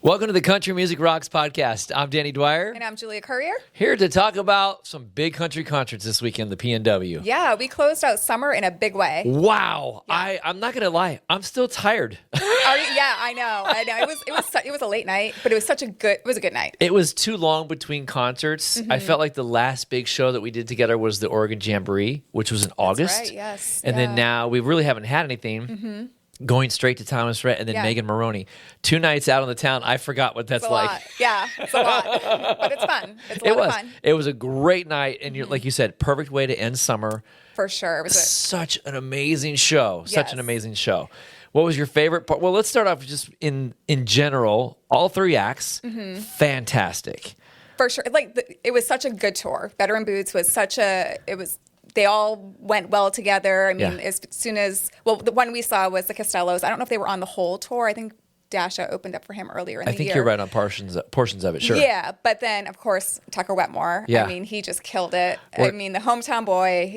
Welcome to the Country Music Rocks podcast. I'm Danny Dwyer. And I'm Julia Courier. Here to talk about some big country concerts this weekend, the PNW. Yeah, we closed out summer in a big way. Wow. Yeah. I'm not going to lie. I'm still tired. Yeah, I know. It was a late night, but it was a good night. It was too long between concerts. Mm-hmm. I felt like the last big show that we did together was the Oregon Jamboree, which was in August. That's right, yes. And then now we really haven't had anything. Mm-hmm. Going straight to Thomas Rhett and then Megan Moroney. 2 nights out on the town. I forgot what that's like. Lot. Yeah, it's a lot. But it's fun. It's a lot of fun. It was a great night. And like you said, perfect way to end summer. For sure. It was such an amazing show. Yes. Such an amazing show. What was your favorite part? Well, let's start off just in general. All 3 acts, fantastic. For sure. It was such a good tour. Better in Boots was they all went well together. I mean, as soon as, the one we saw was the Costellos. I don't know if they were on the whole tour. I think Dasha opened up for him earlier in the year. I think you're right on portions of it, sure. Yeah, but then, of course, Tucker Wetmore. Yeah. I mean, he just killed it. I mean, the hometown boy.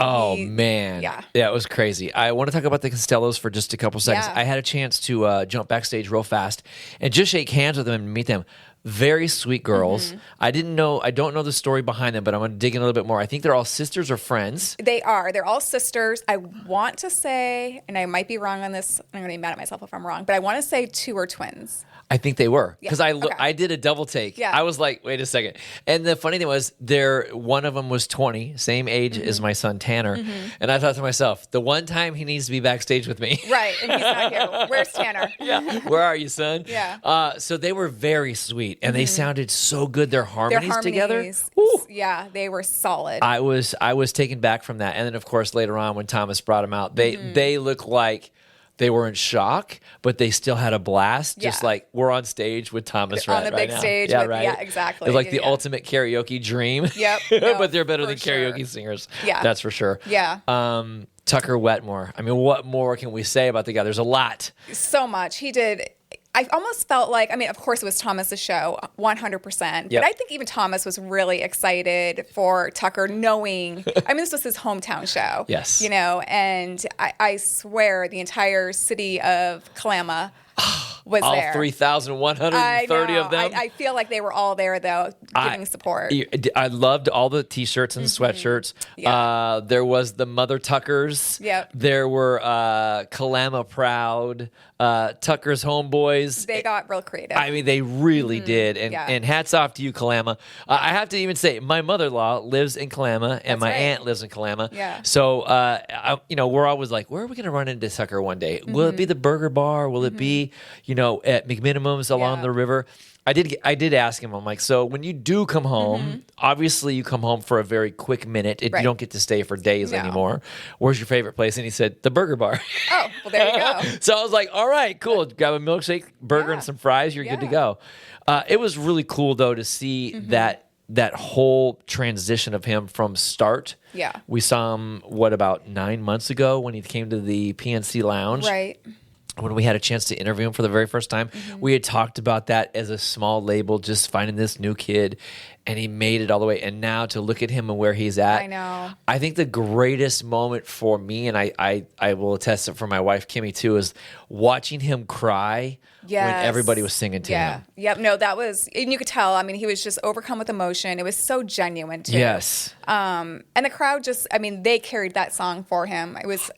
Man. Yeah, it was crazy. I want to talk about the Costellos for just a couple seconds. Yeah. I had a chance to jump backstage real fast and just shake hands with them and meet them. Very sweet girls. Mm-hmm. I don't know the story behind them, but I'm going to dig in a little bit more. I think they're all sisters or friends. They are. They're all sisters. I want to say, and I might be wrong on this, I'm going to be mad at myself if I'm wrong, but I want to say 2 are twins. I think they were because I did a double take. Yeah. I was like, wait a second. And the funny thing was, one of them was 20, same age as my son Tanner. Mm-hmm. And I thought to myself, the one time he needs to be backstage with me. Right, and he's not here. Where's Tanner? Yeah. Where are you, son? Yeah. So they were very sweet, and they sounded so good. Their harmonies together. Woo. Yeah, they were solid. I was taken back from that, and then of course later on when Thomas brought them out, they look like. They were in shock, but they still had a blast. Yeah. Just like we're on stage with Thomas Rhett on the big stage. Right. Yeah, exactly. It's like the ultimate karaoke dream. Yep. No, but they're better than karaoke singers. Yeah. That's for sure. Yeah. Tucker Wetmore. I mean, what more can we say about the guy? There's a lot. So much. He did. I almost felt like, I mean, of course it was Thomas's show, 100%. But I think even Thomas was really excited for Tucker knowing, I mean, this was his hometown show. Yes. You know, and I swear the entire city of Kalama was all there. All 3,130 of them. I feel like they were all there, though, giving support. I loved all the T-shirts and sweatshirts. Yeah. There was the Mother Tuckers. Yep. There were Kalama Proud, Tucker's Homeboys. They got real creative. I mean, they really did. And hats off to you, Kalama. I have to even say, my mother-in-law lives in Kalama, and my aunt lives in Kalama. Yeah. So, we're always like, where are we going to run into Tucker one day? Will it be the Burger Bar? Will it be, at McMinimum's along the river? I did ask him. I'm like, so when you do come home, obviously you come home for a very quick minute. You don't get to stay for days anymore. Where's your favorite place? And he said, the Burger Bar. Oh, well, there you go. So I was like, all right, cool. Grab a milkshake, burger, and some fries. You're good to go. It was really cool, though, to see that whole transition of him from start. Yeah. We saw him, about 9 months ago when he came to the PNC Lounge. Right. When we had a chance to interview him for the very first time, we had talked about that as a small label, just finding this new kid, and he made it all the way. And now to look at him and where he's at, I know. I think the greatest moment for me, and I will attest it for my wife Kimmy too, is watching him cry when everybody was singing to him. Yep. No, that was, and you could tell. I mean, he was just overcome with emotion. It was so genuine too. Yes. And the crowd just, I mean, they carried that song for him. It was.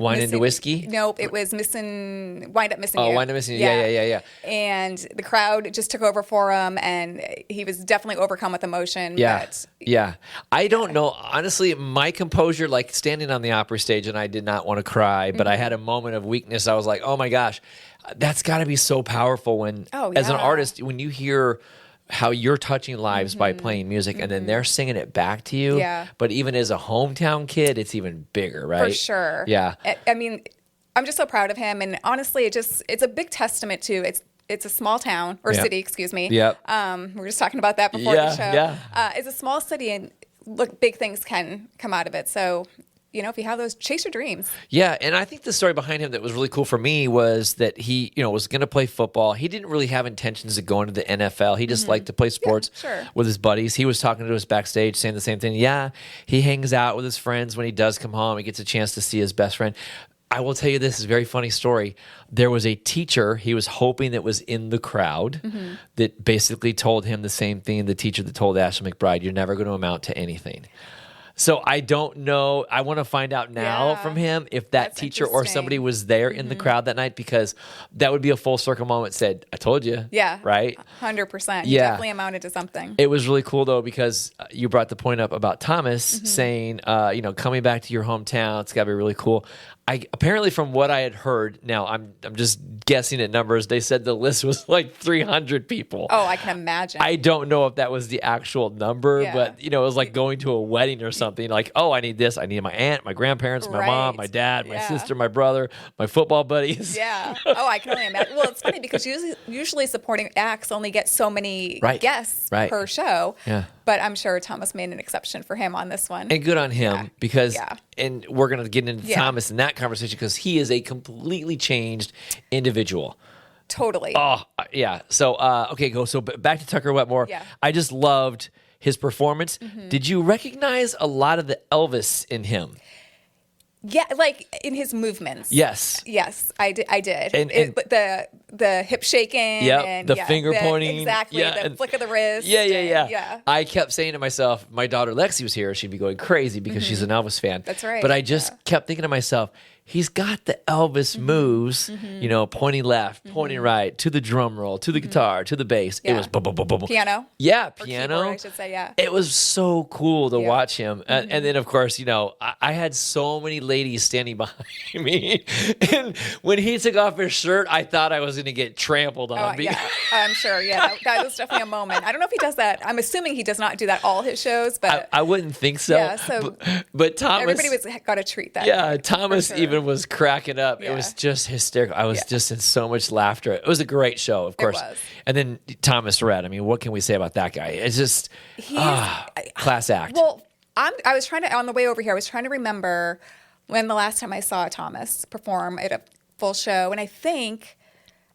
Wine into Whiskey? Nope, it was Wind Up Missing You. Oh, Wind Up Missing You. Yeah. And the crowd just took over for him, and he was definitely overcome with emotion. Yeah. I don't know. Honestly, my composure, like standing on the opera stage, and I did not want to cry, but I had a moment of weakness. I was like, oh my gosh, that's got to be so powerful when, as an artist, when you hear how you're touching lives by playing music and then they're singing it back to you. Yeah. But even as a hometown kid, it's even bigger, right? For sure. Yeah. I mean, I'm just so proud of him. And honestly, it's a big testament to it's a small town or city, excuse me. Yep. We were just talking about that before the show. Yeah. It's a small city, and look, big things can come out of it. So if you have those, chase your dreams. Yeah, and I think the story behind him that was really cool for me was that he, was going to play football. He didn't really have intentions of going to the NFL. He just liked to play sports with his buddies. He was talking to us backstage saying the same thing. Yeah, he hangs out with his friends when he does come home. He gets a chance to see his best friend. I will tell you this is a very funny story. There was a teacher he was hoping that was in the crowd that basically told him the same thing the teacher that told Ashley McBryde, you're never going to amount to anything. So I don't know. I want to find out now from him if that teacher or somebody was there in the crowd that night, because that would be a full circle moment. Said, I told you. Yeah. Right? 100%. You definitely amounted to something. It was really cool, though, because you brought the point up about Thomas saying, coming back to your hometown, it's got to be really cool. Apparently, from what I had heard, now I'm just guessing at numbers, they said the list was like 300 people. Oh, I can imagine. I don't know if that was the actual number, but it was like going to a wedding or something. Like, oh, I need this. I need my aunt, my grandparents, my mom, my dad, my sister, my brother, my football buddies. Yeah. Oh, I can only imagine. Well, it's funny because usually supporting acts only get so many guests per show. Yeah. But I'm sure Thomas made an exception for him on this one. And good on him because, and we're going to get into Thomas in that conversation because he is a completely changed individual. Totally. Oh, yeah. So, So back to Tucker Wetmore. Yeah. I just loved his performance. Did you recognize a lot of the Elvis in him? Yeah, like in his movements. Yes. Yes, I did. And but the hip shaking. And the finger pointing. Exactly. The flick of the wrist. Yeah. I kept saying to myself, my daughter Lexi was here, she'd be going crazy because she's an Elvis fan. That's right. But I just kept thinking to myself, he's got the Elvis moves, pointing left, pointing right, to the drum roll, to the guitar, to the bass. Yeah. It was boom, boom, boom, boom. Piano. Yeah, Or piano. keyboard, I should say, yeah. It was so cool to watch him. And then, of course, I had so many ladies standing behind me. And when he took off his shirt, I thought I was going to get trampled on. Yeah, I'm sure. Yeah, that was definitely a moment. I don't know if he does that. I'm assuming he does not do that all his shows, but I wouldn't think so. Yeah, so but Thomas, everybody was got a treat that. Yeah, night, Thomas even was cracking up. Yeah. It was just hysterical. I was just in so much laughter. It was a great show, of course. was. And then Thomas Rhett. I mean, what can we say about that guy? It's just class act. Well, I was trying to, on the way over here, I was trying to remember when the last time I saw Thomas perform at a full show, and I think,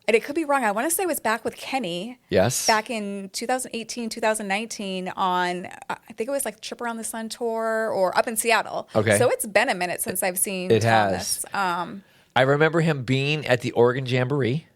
and it could be wrong, I want to say it was back with Kenny. Yes. Back in 2018, 2019 on, I think it was like Trip Around the Sun tour or up in Seattle. Okay. So it's been a minute since I've seen It Thomas. has. I remember him being at the Oregon Jamboree.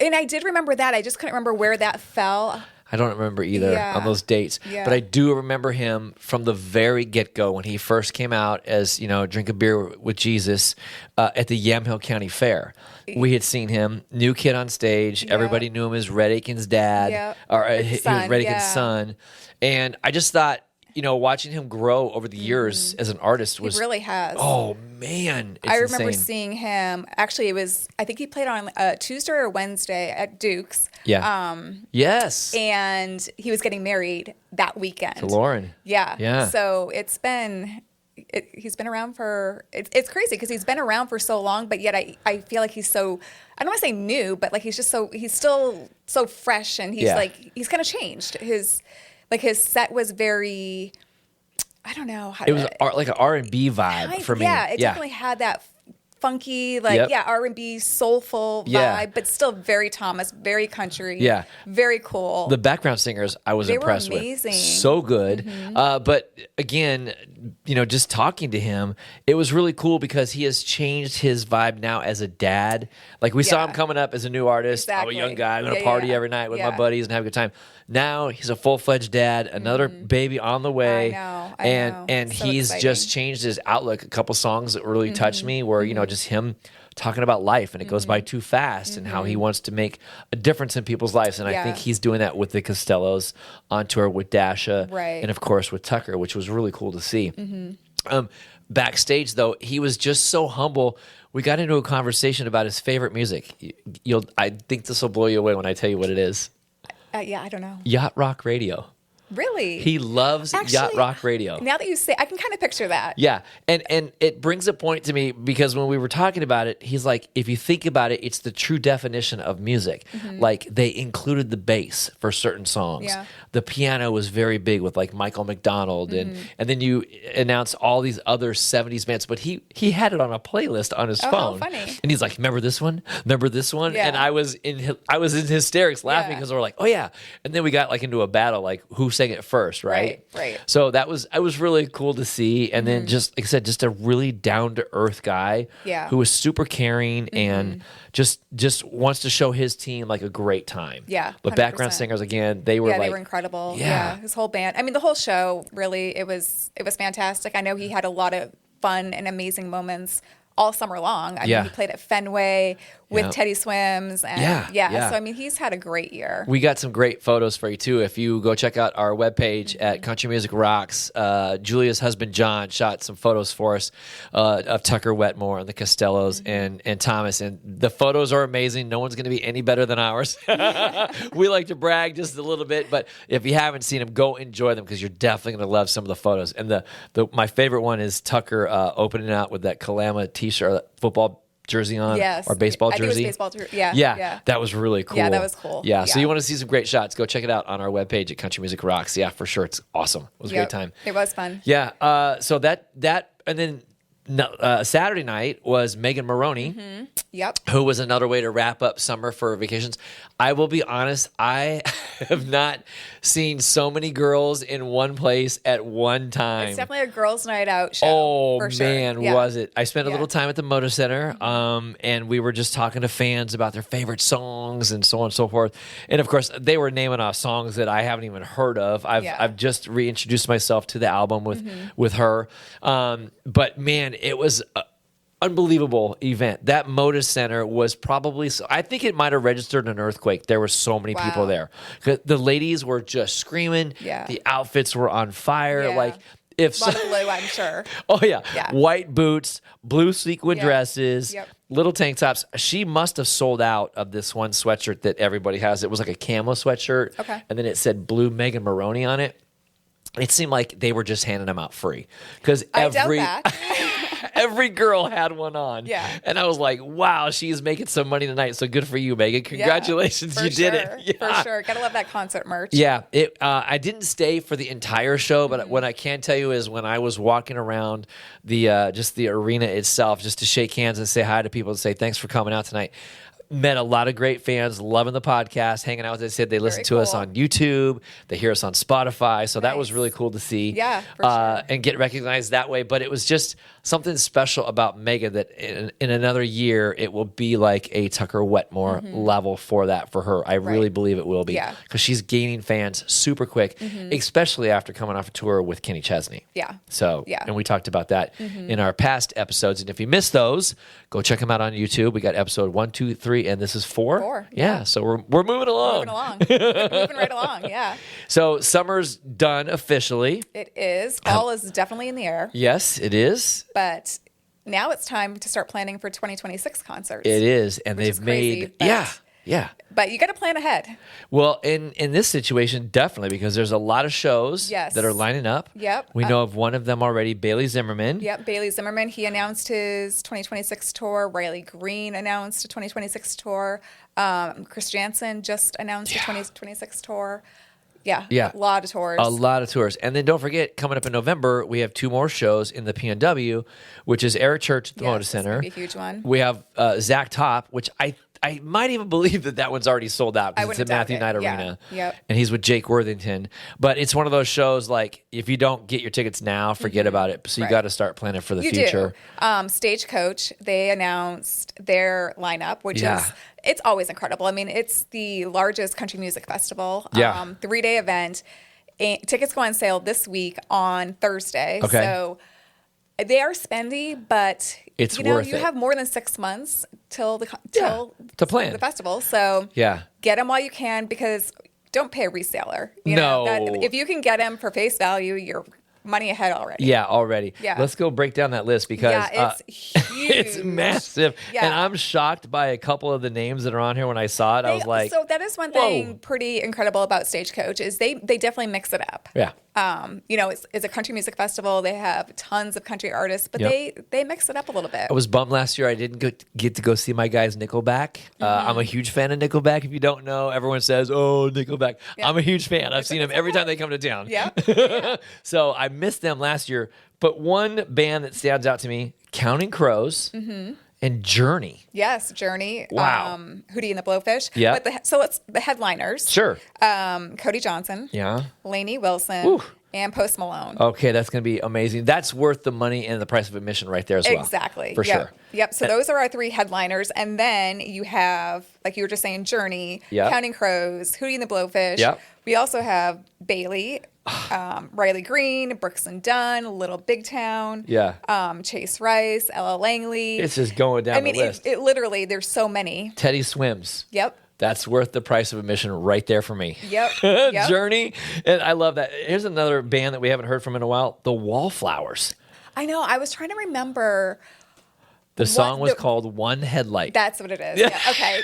And I did remember that. I just couldn't remember where that fell. I don't remember either on those dates, but I do remember him from the very get-go when he first came out as, Drink a Beer with Jesus at the Yamhill County Fair. We had seen him, new kid on stage. Everybody knew him as Red Aiken's dad, or he was Red Aiken's son. And I just thought, watching him grow over the years as an artist was... He really has. Oh, man. It's I remember insane. seeing him. Actually, I think he played on Tuesday or Wednesday at Duke's. Yeah. Yes. And he was getting married that weekend. To Lauren. Yeah. Yeah. So he's been around for, it's crazy because he's been around for so long, but yet I feel like he's so, I don't want to say new, but like he's still so fresh, and he's he's kind of changed. His set was very, I don't know how to. It was like an R&B vibe for me. Yeah, it definitely had that funky, R&B soulful vibe, but still very Thomas, very country. Yeah. Very cool. The background singers I was impressed were amazing. with. So good. But again, just talking to him, it was really cool because he has changed his vibe now as a dad. Like we saw him coming up as a new artist. Exactly. I'm a young guy. I'm going to party every night with my buddies and have a good time. Now he's a full-fledged dad, another baby on the way. I know. And So he's exciting. just changed his outlook. A couple songs that really touched me were, just him talking about life, and it goes by too fast, and how he wants to make a difference in people's lives. And I think he's doing that with the Costellos on tour with Dasha, and of course with Tucker, which was really cool to see. Backstage, though, he was just so humble. We got into a conversation about his favorite music. I think this will blow you away when I tell you what it is. I don't know. Yacht rock radio. Really? He loves yacht rock radio. Now that you say, I can kind of picture that. Yeah. And it brings a point to me because when we were talking about it, he's like, if you think about it, it's the true definition of music. Like they included the bass for certain songs. Yeah. The piano was very big with like Michael McDonald and then you announce all these other 70s bands, but he had it on a playlist on his phone. How funny. And he's like, remember this one? Remember this one? Yeah. And I was in hysterics laughing because we're like, oh yeah. And then we got like into a battle, like who sang sang it first, right? Right. So it was really cool to see. And then just, like I said, just a really down to earth guy who was super caring and just wants to show his team like a great time. Yeah. But background singers, again, they were they were incredible. Yeah. His whole band. I mean, the whole show, really, it was fantastic. I know he had a lot of fun and amazing moments all summer long. I mean, he played at Fenway with Teddy Swims. And So, I mean, he's had a great year. We got some great photos for you, too. If you go check out our webpage at Country Music Rocks, Julia's husband, John, shot some photos for us of Tucker Wetmore and the Costellos and Thomas. And the photos are amazing. No one's going to be any better than ours. We like to brag just a little bit. But if you haven't seen them, go enjoy them because you're definitely going to love some of the photos. And my favorite one is Tucker opening out with that Kalama t-shirt, football jersey on, or baseball jersey. I think it was baseball jersey. Yeah, that was really cool. Yeah, that was cool. Yeah, so you want to see some great shots, go check it out on our webpage at Country Music Rocks. Yeah, for sure. It's awesome. It was a great time. It was fun. Yeah, so that and then Saturday night was Megan Moroney, who was another way to wrap up summer for vacations. I will be honest, I have not seen so many girls in one place at one time. It's definitely a girls' night out show. Oh, for sure. man, was it. I spent a little time at the Motor Center, and we were just talking to fans about their favorite songs and so on and so forth. And, of course, they were naming off songs that I haven't even heard of. I've just reintroduced myself to the album with her. But, man, it was unbelievable event. That Moda Center was probably, I think it might have registered an earthquake. There were so many people there. The ladies were just screaming. The outfits were on fire. Like, if a lot of blue, I'm sure. Oh, yeah. White boots, blue sequin dresses, little tank tops. She must have sold out of this one sweatshirt that everybody has. It was like a camo sweatshirt. And then it said blue Megan Moroney on it. It seemed like they were just handing them out free. Because every girl had one on. And I was like, wow, she's making some money tonight. So good for you, Megan. Congratulations. You did it. For sure. Gotta love that concert merch. Yeah. I didn't stay for the entire show, but what I can tell you is when I was walking around just the arena itself, just to shake hands and say hi to people and say thanks for coming out tonight. Met a lot of great fans, loving the podcast, hanging out. As I said, they listen to us on YouTube. They hear us on Spotify. So that was really cool to see. Yeah, for sure. And get recognized that way. But it was just something special about Megan that in another year, it will be like a Tucker Wetmore level for her. I really believe it will be. Because she's gaining fans super quick, especially after coming off a tour with Kenny Chesney. So, and we talked about that in our past episodes. And if you missed those, go check them out on YouTube. We got episode 1, 2, 3, and this is 4. Yeah, so we're moving along. Moving right along, So summer's done officially. It is. Fall is definitely in the air. Yes, it is. But now it's time to start planning for 2026 concerts. It is, and they've made But you got to plan ahead. Well, in this situation, definitely, because there's a lot of shows that are lining up. We know of one of them already, Bailey Zimmerman. Bailey Zimmerman. He announced his 2026 tour. Riley Green announced a 2026 tour. Chris Jansen just announced a 2026 tour. A lot of tours. A lot of tours. And then don't forget, coming up in November, we have 2 more shows in the PNW, which is Eric Church at the Moda Center. That's going to be a huge one. We have Zach Top, which I might even believe that one's already sold out because it's at Matthew Knight Arena. And he's with Jake Worthington. But it's one of those shows, like, if you don't get your tickets now, forget about it. So you got to start planning for the future. Stagecoach, they announced their lineup, which is, it's always incredible. I mean, it's the largest country music festival. 3-day event. Tickets go on sale this week on Thursday. So they are spendy, but it's worth it. You have more than 6 months till to plan the festival. So get them while you can, because don't pay a reseller. You know, if you can get them for face value, you're money ahead already. Already. Let's go break down that list because it's huge. It's massive. And I'm shocked by a couple of the names that are on here. When I saw it, I was like, so that is one thing pretty incredible about Stagecoach is they definitely mix it up. It's a country music festival. They have tons of country artists, but they mix it up a little bit. I was bummed last year I didn't get to go see my guys Nickelback. I'm a huge fan of Nickelback. If you don't know, everyone says, oh, Nickelback. I'm a huge fan. I've seen them every time they come to town. So I missed them last year. But one band that stands out to me, Counting Crows, and Journey. Yes, Journey. Wow. Hootie and the Blowfish. Yeah. So it's the headliners. Sure. Cody Johnson. Yeah. Lainey Wilson. Ooh. And Post Malone. Okay, that's going to be amazing. That's worth the money and the price of admission right there as well. Exactly. For sure. Yep. So those are our 3 headliners. And then you have, like you were just saying, Journey, Yep. Counting Crows, Hootie and the Blowfish. Yep. We also have Bailey, Riley Green, Brooks and Dunn, Little Big Town. Yeah. Chase Rice, Ella Langley. It's just going down the list. It literally, there's so many. Teddy Swims. Yep. That's worth the price of admission right there for me. Yep. Yep. Journey. And I love that. Here's another band that we haven't heard from in a while, the Wallflowers. I know. I was trying to remember. The song was called One Headlight. That's what it is. Yeah. Okay.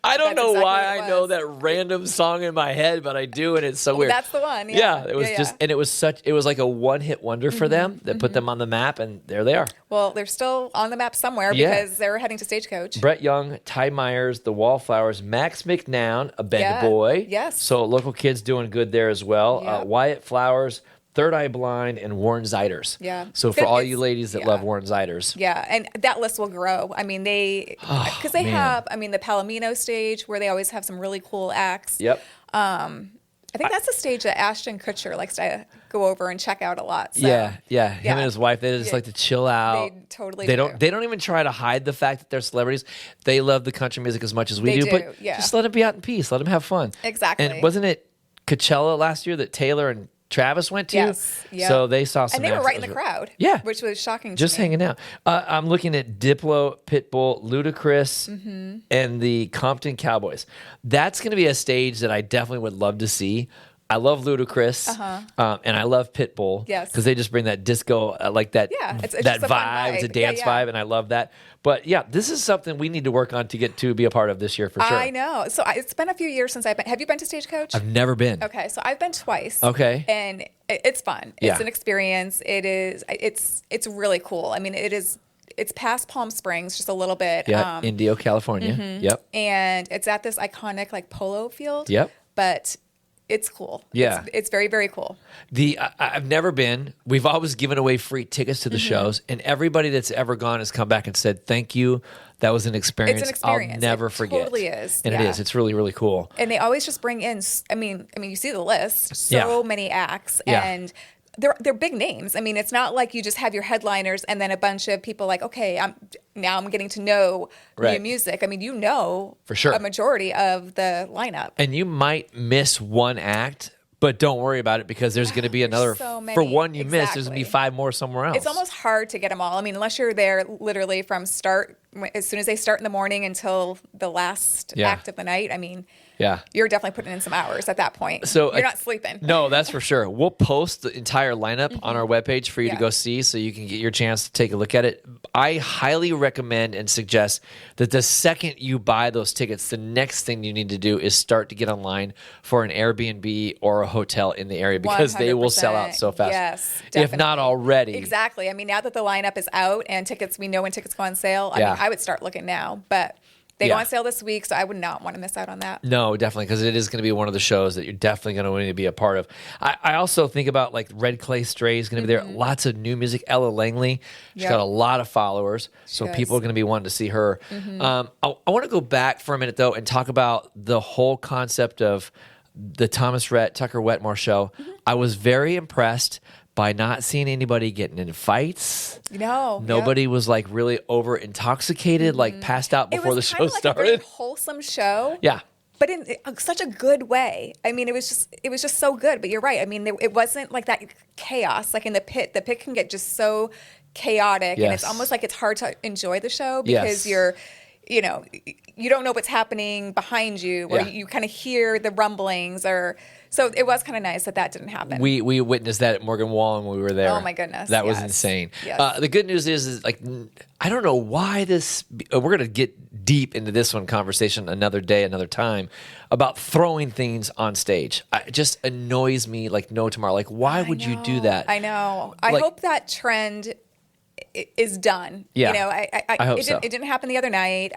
I don't know exactly why what it I know was. that random song in my head, but I do, and it's so weird. That's the one. Yeah, it was just, and it was like a one-hit wonder for them that put them on the map, and there they are. Well, they're still on the map somewhere Yeah. because they're heading to Stagecoach. Brett Young, Ty Myers, the Wallflowers, Max McNown, a Bend Yeah. Boy. Yes. So local kids doing good there as well. Yep. Wyatt Flowers, Third Eye Blind, and Warren Ziders. Yeah. So for all It's- you ladies that yeah. love Warren Ziders. Yeah, and that list will grow. I mean, because they man. have, the Palomino stage where they always have some really cool acts. Yep. I think that's a stage that Ashton Kutcher likes to go over and check out a lot. So. Yeah. Him and his wife, they just like to chill out. They totally They do. don't. They don't even try to hide the fact that they're celebrities. They love the country music as much as we They do. do, But yeah. just let them be out in peace. Let them have fun. Exactly. And wasn't it Coachella last year that Taylor and Travis went to? Yes. Yep. So they saw some. And they were acts right in that the was- crowd. Yeah. Which was shocking Just to me. hanging out. I'm looking at Diplo, Pitbull, Ludacris, Mm-hmm. and the Compton Cowboys. That's going to be a stage that I definitely would love to see. I love Ludacris, and I love Pitbull. Yes. Because they just bring that disco, like that, Yeah, it's that just a fun vibe, it's a vibe. Yeah, dance yeah. vibe, and I love that. But yeah, this is something we need to work on to get to be a part of this year for sure. I know. So it's been a few years since I've been. Have you been to Stagecoach? I've never been. Okay, so I've been twice. Okay. And it's fun. Yeah. It's an experience. It is. It's really cool. I mean, it is. It's past Palm Springs, just a little bit. Yeah, Indio, California. Yep. And it's at this iconic like polo field. Yep. But it's cool. Yeah. It's very, very cool. I've never been. We've always given away free tickets to the shows, and everybody that's ever gone has come back and said, "Thank you. That was an experience. It's an experience. I'll never It forget." totally is. And it Yeah. is. It's really, really cool. And they always just bring in. I mean, you see the list. So Yeah. many acts, Yeah. and they're big names. I mean, it's not like you just have your headliners and then a bunch of people like, okay, I'm getting to know Right. new music. I mean, For sure. a majority of the lineup. And you might miss one act, but don't worry about it because there's going to be another. so many. For one you miss, there's going to be Exactly. 5 more somewhere else. It's almost hard to get them all. I mean, unless you're there literally from start, as soon as they start in the morning until the last Yeah. act of the night. I mean, Yeah. you're definitely putting in some hours at that point. So you're not sleeping. No, that's for sure. We'll post the entire lineup on our webpage for you to Yeah. go see so you can get your chance to take a look at it. I highly recommend and suggest that the second you buy those tickets, the next thing you need to do is start to get online for an Airbnb or a hotel in the area because they will sell out so fast. Yes, if not definitely. already. Exactly. I mean, now that the lineup is out and tickets, we know when tickets go on sale. I Yeah. mean, I would start looking now, but they go Yeah. on sale this week, so I would not want to miss out on that. No, definitely, because it is going to be one of the shows that you're definitely going to want to be a part of. I also think about like Red Clay Stray is going to be there. Lots of new music. Ella Langley, she's Yep. got a lot of followers, so does. people are going to be wanting to see her. I want to go back for a minute though and talk about the whole concept of the Thomas Rhett, Tucker Wetmore show. I was very impressed by not seeing anybody getting in fights. No, Nobody was like really over intoxicated, like passed out before the show like started. a very wholesome show. Yeah. But in such a good way. I mean, it was just so good. But you're right. I mean, it wasn't like that chaos like in the pit. The pit can get just so chaotic, and it's Yes. almost like it's hard to enjoy the show Yes. because you don't know what's happening behind you, or Yeah. you kind of hear the rumblings, or so it was kind of nice that didn't happen. We witnessed that at Morgan Wallen when we were there. Oh, my goodness, that was yes. insane. Yes. The good news is like I don't know why this. We're gonna get deep into this one conversation another day, another time about throwing things on stage. It just annoys me like no tomorrow. Like why would you do that? I know. I Like- hope that trend is done. Yeah. You know, I hope so. It didn't happen the other night.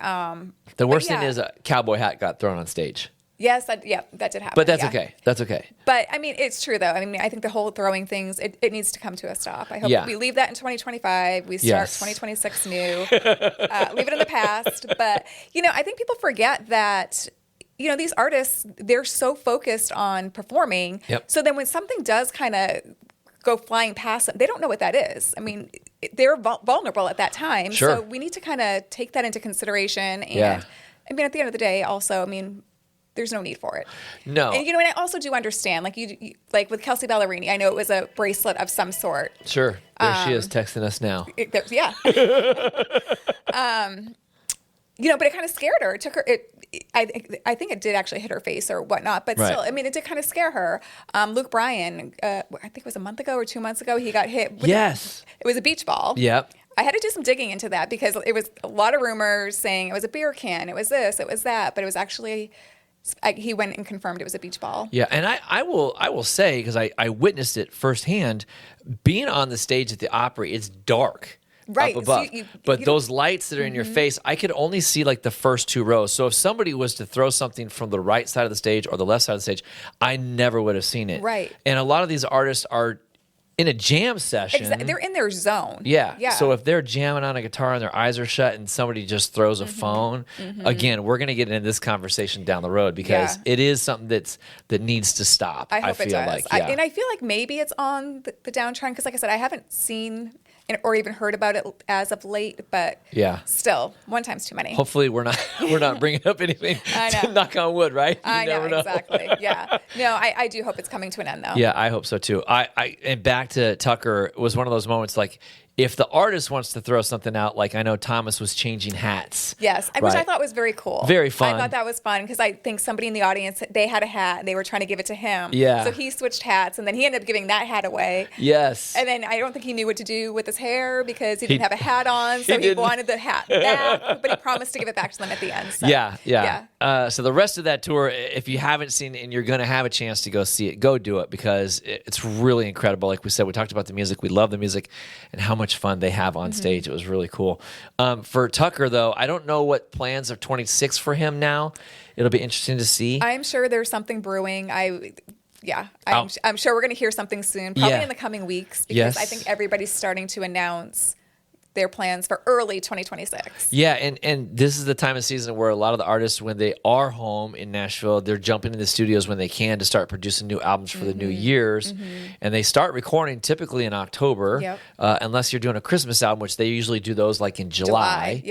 The worst yeah. thing is a cowboy hat got thrown on stage. Yes, that did happen. But that's yeah. okay. That's okay. But I mean, it's true though. I mean, I think the whole throwing things, it needs to come to a stop. I hope we leave that in 2025. We start 2026 new. Leave it in the past. But, I think people forget that, these artists, they're so focused on performing. Yep. So then when something does kind of go flying past them, they don't know what that is. I mean, they're vulnerable at that time. Sure. So we need to kind of take that into consideration. And I mean, at the end of the day, also, I mean, there's no need for it. No. And and I also do understand, like like with Kelsey Ballerini, I know it was a bracelet of some sort. Sure. There she is texting us now. Yeah. But it kind of scared her. It took her. I think it did actually hit her face or whatnot, but still, I mean, it did kind of scare her. Luke Bryan, I think it was a month ago or 2 months ago, he got hit. It was a beach ball. Yep. I had to do some digging into that because it was a lot of rumors saying it was a beer can, it was this, it was that, but it was actually. He went and confirmed it was a beach ball. Yeah, and I will say, because I witnessed it firsthand, being on the stage at the Opry, it's dark. Right. Up above. So but those lights that are in your face, I could only see like the first 2 rows. So if somebody was to throw something from the right side of the stage or the left side of the stage, I never would have seen it. Right. And a lot of these artists are in a jam session. Exactly. They're in their zone. Yeah. So if they're jamming on a guitar and their eyes are shut and somebody just throws a phone, again, we're going to get into this conversation down the road because it is something that needs to stop. I hope feel it does. like. And I feel like maybe it's on the downtrend because, like I said, I haven't seen or even heard about it as of late, but still, one time's too many. Hopefully we're not bringing up anything to knock on wood, right? I know, exactly. Yeah. No, I do hope it's coming to an end though. Yeah, I hope so too. And back to Tucker, it was one of those moments like, if the artist wants to throw something out, like I know Thomas was changing hats. Yes, which I thought was very cool. Very fun. I thought that was fun because I think somebody in the audience, they had a hat and they were trying to give it to him. Yeah. So he switched hats and then he ended up giving that hat away. Yes. And then I don't think he knew what to do with his hair because he didn't have a hat on. So he wanted the hat back, but he promised to give it back to them at the end. So, yeah. So the rest of that tour, if you haven't seen it and you're going to have a chance to go see it, go do it because it's really incredible. Like we said, we talked about the music. We love the music and how much fun they have on stage. It was really cool. For Tucker, though, I don't know what plans of 26 for him now. It'll be interesting to see. I'm sure there's something brewing. I'm sure we're going to hear something soon, probably in the coming weeks, because I think everybody's starting to announce their plans for early 2026. Yeah, and this is the time of season where a lot of the artists, when they are home in Nashville, they're jumping in the studios when they can to start producing new albums for the new years. And they start recording typically in October, unless you're doing a Christmas album, which they usually do those like in July.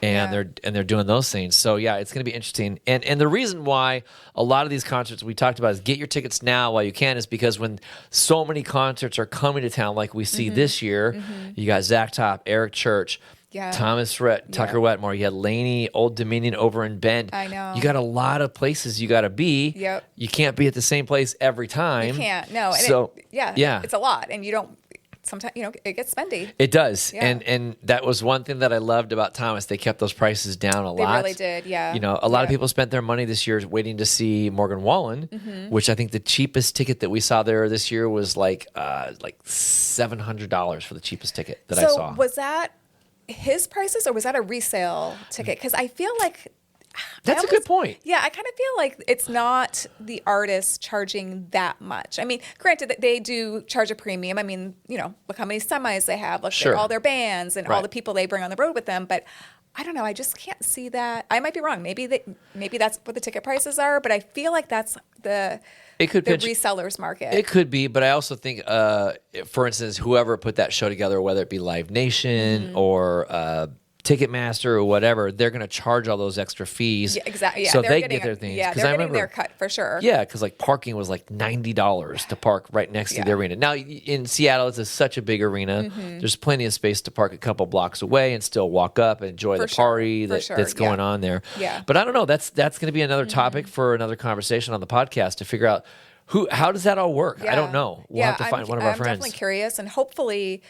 And they're doing those things. So yeah, it's going to be interesting. And the reason why a lot of these concerts we talked about is get your tickets now while you can, is because when so many concerts are coming to town, like we see this year, you got Zach Top, Eric Church, Thomas Rhett, Tucker Wetmore. You had Laney, Old Dominion over in Bend. I know. You got a lot of places you got to be. Yep. You can't be at the same place every time. You can't. No. And so it's a lot, and you don't. Sometimes it gets spendy. It does, and that was one thing that I loved about Thomas. They kept those prices down a lot. They really did, yeah. You know, a lot of people spent their money this year waiting to see Morgan Wallen, which I think the cheapest ticket that we saw there this year was like $700 for the cheapest ticket that I saw. So was that his prices or was that a resale ticket? Because I feel like that's a good point. Yeah, I kind of feel like it's not the artist charging that much. I mean, granted that they do charge a premium. I mean, look how many semis they have. Look at all their bands and all the people they bring on the road with them. But I don't know. I just can't see that. I might be wrong. Maybe that's what the ticket prices are. But I feel like that's the resellers market. It could be, but I also think, for instance, whoever put that show together, whether it be Live Nation or Ticketmaster or whatever, they're going to charge all those extra fees. Yeah, exactly. Yeah, so they can get their things. Yeah, they're getting their cut for sure. Yeah, because like parking was like $90 to park right next to the arena. Now in Seattle, it's such a big arena. There's plenty of space to park a couple blocks away and still walk up and enjoy the party that's going on there. Yeah. But I don't know. That's going to be another topic for anher conversation on the podcast to figure out how does that all work. I don't know. We'll have to find one of our friends. I'm definitely curious, and hopefully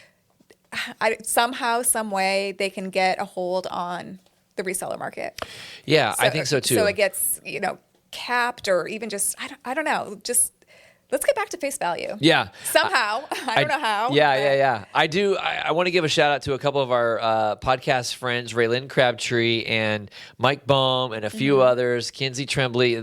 somehow, some way, they can get a hold on the reseller market. Yeah, I think so too. So it gets, capped or even just, I don't know, just let's get back to face value. Yeah. Somehow. I don't know how. Yeah. I do. I want to give a shout out to a couple of our podcast friends, Raylyn Crabtree and Mike Baum and a few others, Kinsey Tremblay.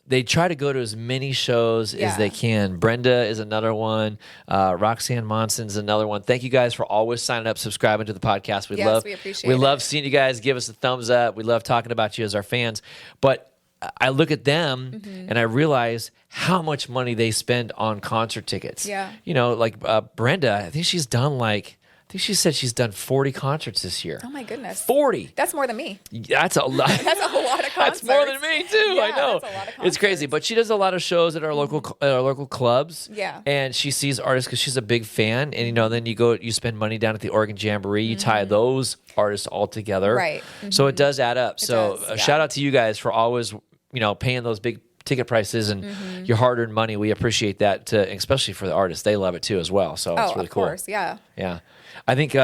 They try to go to as many shows as they can. Brenda is another one. Roxanne Monson's another one. Thank you guys for always signing up, subscribing to the podcast. We appreciate it. We love seeing you guys give us a thumbs up. We love talking about you as our fans. But I look at them and I realize how much money they spend on concert tickets. Yeah. Like Brenda, I think she said she's done 40 concerts this year. Oh my goodness. 40. That's more than me. That's a lot. That's a whole lot of concerts. That's more than me too. Yeah, I know. that's a lot of It's crazy, but she does a lot of shows at our local clubs. Yeah. And she sees artists because she's a big fan. And then you spend money down at the Oregon Jamboree. You tie those artists all together. Right. So it does add up. It does, Shout out to you guys for always paying those big ticket prices and your hard-earned money. We appreciate that, especially for the artists. They love it too as well. So it's really cool. Of course, yeah. Yeah. I think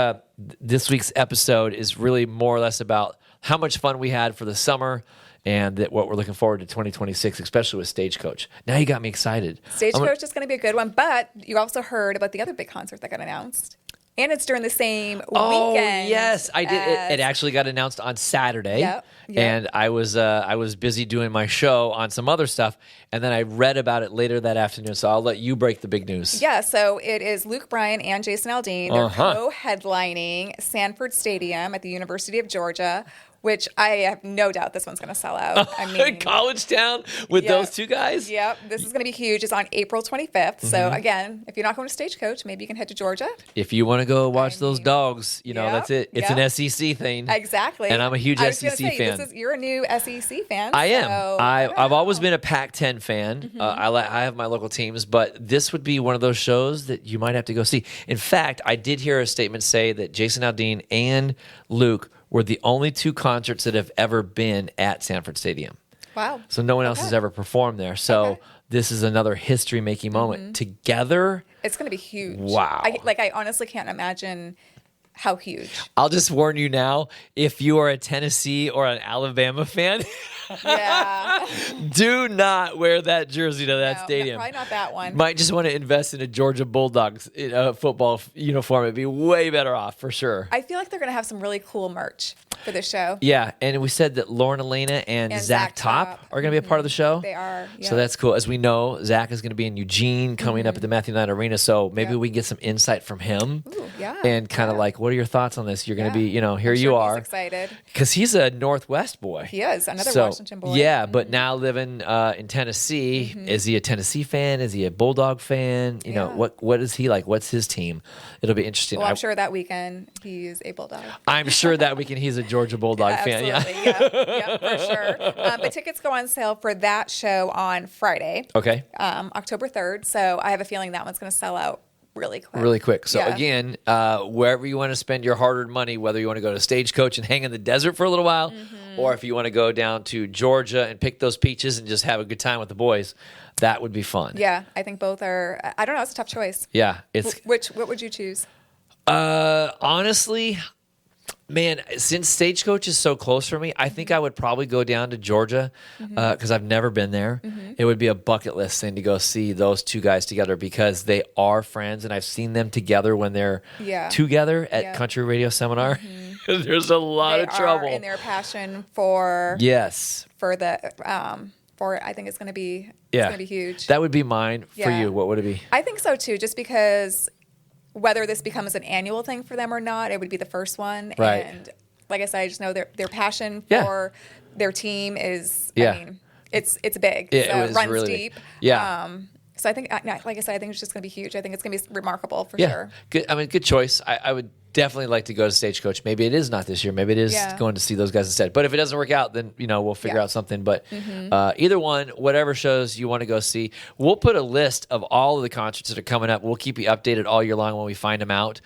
this week's episode is really more or less about how much fun we had for the summer and what we're looking forward to 2026, especially with Stagecoach. Now you got me excited. Stagecoach is going to be a good one, but you also heard about the other big concert that got announced. And it's during the same weekend. Oh, yes, I did. It actually got announced on Saturday. Yep. And I was busy doing my show on some other stuff, and then I read about it later that afternoon, so I'll let you break the big news. Yeah, so it is Luke Bryan and Jason Aldean. They're co-headlining Sanford Stadium at the University of Georgia, which I have no doubt this one's going to sell out. I mean, College Town with those two guys? Yep. This is going to be huge. It's on April 25th. So, again, if you're not going to Stagecoach, maybe you can head to Georgia. If you want to go watch those dogs, that's it. It's an SEC thing. Exactly. And I'm a huge SEC fan. You're a new SEC fan. I am. So I've always been a Pac-10 fan. I have my local teams, but this would be one of those shows that you might have to go see. In fact, I did hear a statement say that Jason Aldean and Luke were the only two concerts that have ever been at Sanford Stadium. Wow. So no one else has ever performed there. So this is another history-making moment. Together, it's going to be huge. Wow. I honestly can't imagine how huge. I'll just warn you now, if you are a Tennessee or an Alabama fan, do not wear that jersey to that stadium. Probably not that one. Might just want to invest in a Georgia Bulldogs football uniform. It'd be way better off for sure. I feel like they're going to have some really cool merch for this show. Yeah, and we said that Lauren Elena and Zach Top are going to be a part of the show. They are. Yeah. So that's cool. As we know, Zach is going to be in Eugene coming up at the Matthew Knight Arena. So maybe we can get some insight from him. Ooh, and kind of like, what are your thoughts on this? You're going to be, here you are. He's excited. Because he's a Northwest boy. He is, another Washington boy. Yeah, but now living in Tennessee, is he a Tennessee fan? Is he a Bulldog fan? You know, what is he like? What's his team? It'll be interesting. Well, I'm sure that weekend he's a Bulldog. I'm sure that weekend he's a Georgia Bulldog fan. Yeah, yeah, for sure. But tickets go on sale for that show on Friday. Okay. October 3rd. So I have a feeling that one's going to sell out really quick. So again, wherever you want to spend your hard-earned money, whether you want to go to Stagecoach and hang in the desert for a little while, or if you want to go down to Georgia and pick those peaches and just have a good time with the boys, that would be fun. Yeah, I think both are. I don't know. It's a tough choice. Yeah, it's what would you choose? Honestly, man, since Stagecoach is so close for me, I think I would probably go down to Georgia because I've never been there. It would be a bucket list thing to go see those two guys together because they are friends, and I've seen them together when they're together at Country Radio Seminar. There's a lot of trouble. And their passion for the I think it's going to be huge. That would be mine for you. What would it be? I think so too, just because whether this becomes an annual thing for them or not, it would be the first one. Right. And like I said, I just know their passion for their team is, I mean, it's big. It runs really deep. Yeah. So I think, like I said, I think it's just going to be huge. I think it's going to be remarkable for sure. Good. I mean, good choice. I would definitely like to go to Stagecoach. Maybe it is not this year. Maybe it is going to see those guys instead. But if it doesn't work out, then we'll figure out something. But either one, whatever shows you want to go see, we'll put a list of all of the concerts that are coming up. We'll keep you updated all year long when we find them out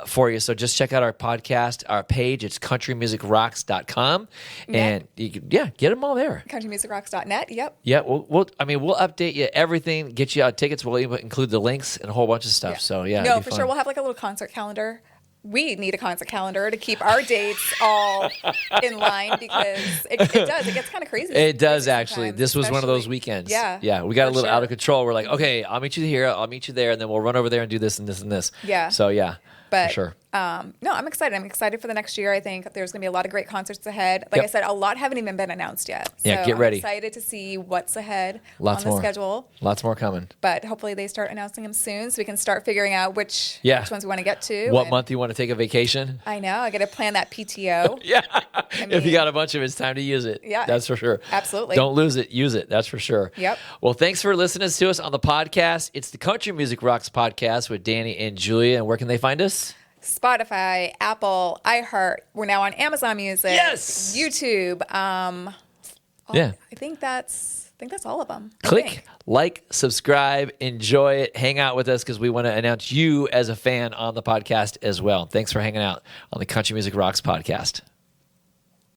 for you. So just check out our podcast, our page. It's countrymusicrocks.com, and you can get them all there. Countrymusicrocks.net. Yep. Yeah. We'll update you everything. Get you out tickets. We'll even include the links and a whole bunch of stuff. So no, for sure. We'll have like a little concert calendar we need a concert calendar to keep our dates all in line because it does. It gets kind of crazy. It does actually. Sometimes, This was one of those especially- weekends. Yeah. Yeah. We got a for little sure. out of control. We're like, okay, I'll meet you here. I'll meet you there. And then we'll run over there and do this and this and this. Yeah. So yeah, But for sure. no, I'm excited. I'm excited for the next year. I think there's going to be a lot of great concerts ahead. Like Yep. I said, a lot haven't even been announced yet. Yeah, So get ready. I'm excited to see what's ahead Lots on the more. schedule. Lots more coming. But hopefully they start announcing them soon so we can start figuring out which ones we want to get to. What And month you want to take a vacation? I know. I got to plan that PTO. Yeah. If you mean- got a bunch of it, it's time to use it. Yeah. That's for sure. Absolutely. Don't lose it. Use it. That's for sure. Yep. Well, thanks for listening to us on the podcast. It's the Country Music Rocks podcast with Danny and Julia. And where can they find us? Spotify, Apple, iHeart. We're now on Amazon Music. Yes. YouTube. Yeah. I think that's all of them. I Click, think. like, subscribe, enjoy it, hang out with us because we want to announce you as a fan on the podcast as well. Thanks for hanging out on the Country Music Rocks podcast.